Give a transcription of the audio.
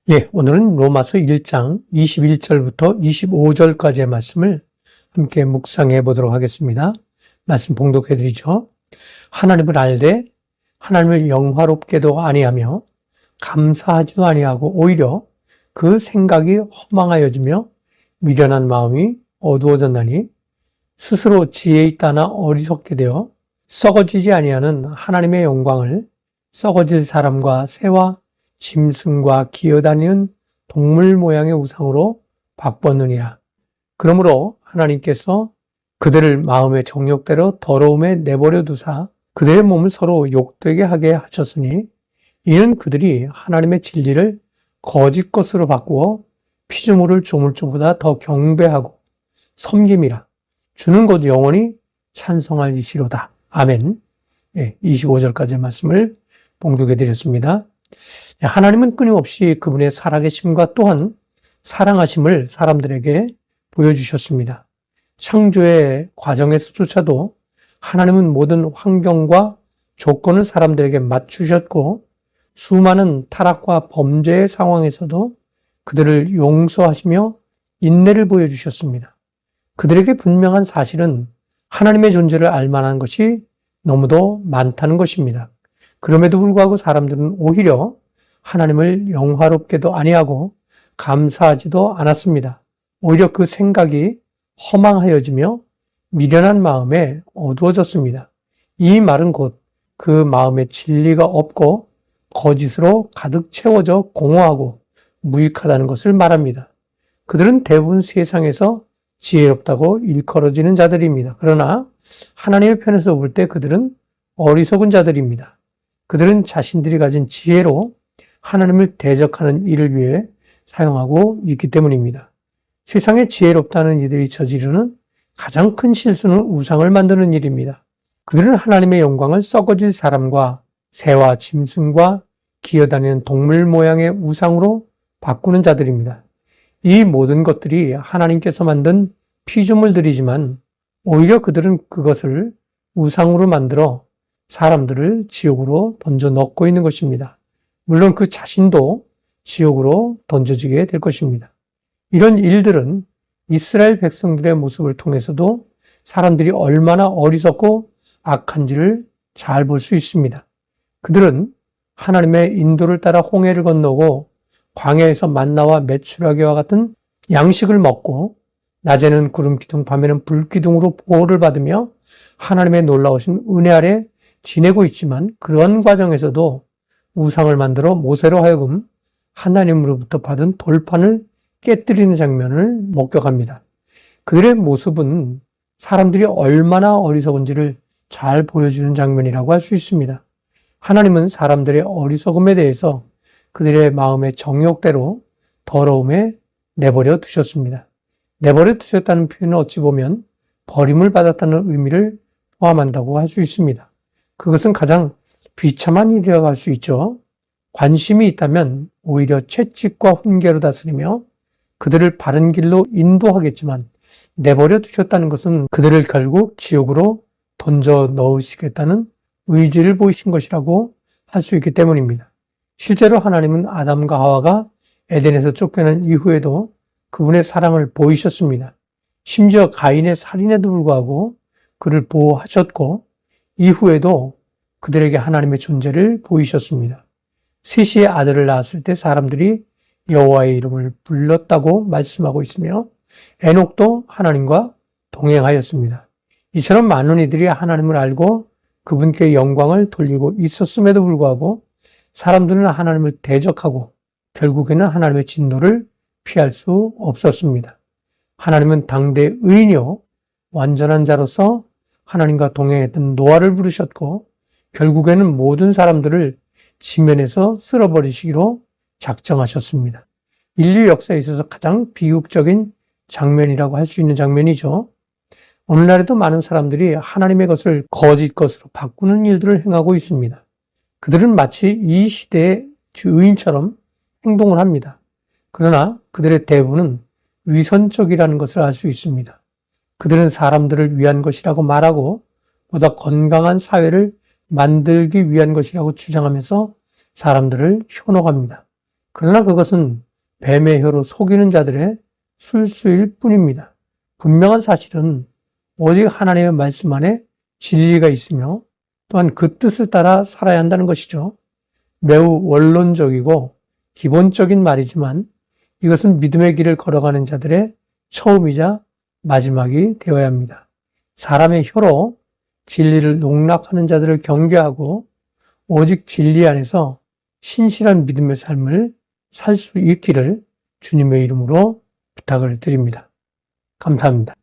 오늘은 로마서 1장 21절부터 25절까지의 말씀을 함께 묵상해 보도록 하겠습니다. 말씀 봉독해 드리죠. 하나님을 알되 하나님을 영화롭게도 아니하며 감사하지도 아니하고 오히려 그 생각이 허망하여지며 미련한 마음이 어두워졌나니 스스로 지혜 있다나 어리석게 되어 썩어지지 아니하는 하나님의 영광을 썩어질 사람과 새와 짐승과 기어다니는 동물 모양의 우상으로 바꿨느니라. 그러므로 하나님께서 그들을 마음의 정욕대로 더러움에 내버려 두사 그들의 몸을 서로 욕되게 하게 하셨으니 이는 그들이 하나님의 진리를 거짓 것으로 바꾸어 피조물을 조물주보다 더 경배하고 섬김이라. 주는 곧 영원히 찬송할 이시로다. 아멘. 25절까지의 말씀을 봉독해 드렸습니다. 하나님은 끊임없이 그분의 살아계심과 또한 사랑하심을 사람들에게 보여주셨습니다. 창조의 과정에서조차도 하나님은 모든 환경과 조건을 사람들에게 맞추셨고 수많은 타락과 범죄의 상황에서도 그들을 용서하시며 인내를 보여주셨습니다. 그들에게 분명한 사실은 하나님의 존재를 알만한 것이 너무도 많다는 것입니다. 그럼에도 불구하고 사람들은 오히려 하나님을 영화롭게도 아니하고 감사하지도 않았습니다. 오히려 그 생각이 허망하여지며 미련한 마음에 어두워졌습니다. 이 말은 곧 그 마음에 진리가 없고 거짓으로 가득 채워져 공허하고 무익하다는 것을 말합니다. 그들은 대부분 세상에서 지혜롭다고 일컬어지는 자들입니다. 그러나 하나님의 편에서 볼 때 그들은 어리석은 자들입니다. 그들은 자신들이 가진 지혜로 하나님을 대적하는 일을 위해 사용하고 있기 때문입니다. 세상에 지혜롭다는 이들이 저지르는 가장 큰 실수는 우상을 만드는 일입니다. 그들은 하나님의 영광을 썩어질 사람과 새와 짐승과 기어다니는 동물 모양의 우상으로 바꾸는 자들입니다. 이 모든 것들이 하나님께서 만든 피조물들이지만 오히려 그들은 그것을 우상으로 만들어 사람들을 지옥으로 던져 넣고 있는 것입니다. 물론 그 자신도 지옥으로 던져지게 될 것입니다. 이런 일들은 이스라엘 백성들의 모습을 통해서도 사람들이 얼마나 어리석고 악한지를 잘 볼 수 있습니다. 그들은 하나님의 인도를 따라 홍해를 건너고 광야에서 만나와 메추라기와 같은 양식을 먹고 낮에는 구름기둥, 밤에는 불기둥으로 보호를 받으며 하나님의 놀라우신 은혜 아래 지내고 있지만 그런 과정에서도 우상을 만들어 모세로 하여금 하나님으로부터 받은 돌판을 깨뜨리는 장면을 목격합니다. 그들의 모습은 사람들이 얼마나 어리석은지를 잘 보여주는 장면이라고 할 수 있습니다. 하나님은 사람들의 어리석음에 대해서 그들의 마음의 정욕대로 더러움에 내버려 두셨습니다. 내버려 두셨다는 표현은 어찌 보면 버림을 받았다는 의미를 포함한다고 할 수 있습니다. 그것은 가장 비참한 일이라고 할 수 있죠. 관심이 있다면 오히려 채찍과 훈계로 다스리며 그들을 바른 길로 인도하겠지만 내버려 두셨다는 것은 그들을 결국 지옥으로 던져 넣으시겠다는 의지를 보이신 것이라고 할 수 있기 때문입니다. 실제로 하나님은 아담과 하와가 에덴에서 쫓겨난 이후에도 그분의 사랑을 보이셨습니다. 심지어 가인의 살인에도 불구하고 그를 보호하셨고 이후에도 그들에게 하나님의 존재를 보이셨습니다. 셋의 아들을 낳았을 때 사람들이 여호와의 이름을 불렀다고 말씀하고 있으며 에녹도 하나님과 동행하였습니다. 이처럼 많은 이들이 하나님을 알고 그분께 영광을 돌리고 있었음에도 불구하고 사람들은 하나님을 대적하고 결국에는 하나님의 진노를 피할 수 없었습니다. 하나님은 당대 의인이요 완전한 자로서 하나님과 동행했던 노아를 부르셨고 결국에는 모든 사람들을 지면에서 쓸어버리시기로 작정하셨습니다. 인류 역사에 있어서 가장 비극적인 장면이라고 할 수 있는 장면이죠. 오늘날에도 많은 사람들이 하나님의 것을 거짓 것으로 바꾸는 일들을 행하고 있습니다. 그들은 마치 이 시대의 의인처럼 행동을 합니다. 그러나 그들의 대부분은 위선적이라는 것을 알 수 있습니다. 그들은 사람들을 위한 것이라고 말하고 보다 건강한 사회를 만들기 위한 것이라고 주장하면서 사람들을 현혹합니다. 그러나 그것은 뱀의 혀로 속이는 자들의 술수일 뿐입니다. 분명한 사실은 오직 하나님의 말씀 안에 진리가 있으며 또한 그 뜻을 따라 살아야 한다는 것이죠. 매우 원론적이고 기본적인 말이지만 이것은 믿음의 길을 걸어가는 자들의 처음이자 마지막이 되어야 합니다. 사람의 혀로 진리를 농락하는 자들을 경계하고 오직 진리 안에서 신실한 믿음의 삶을 살 수 있기를 주님의 이름으로 부탁을 드립니다. 감사합니다.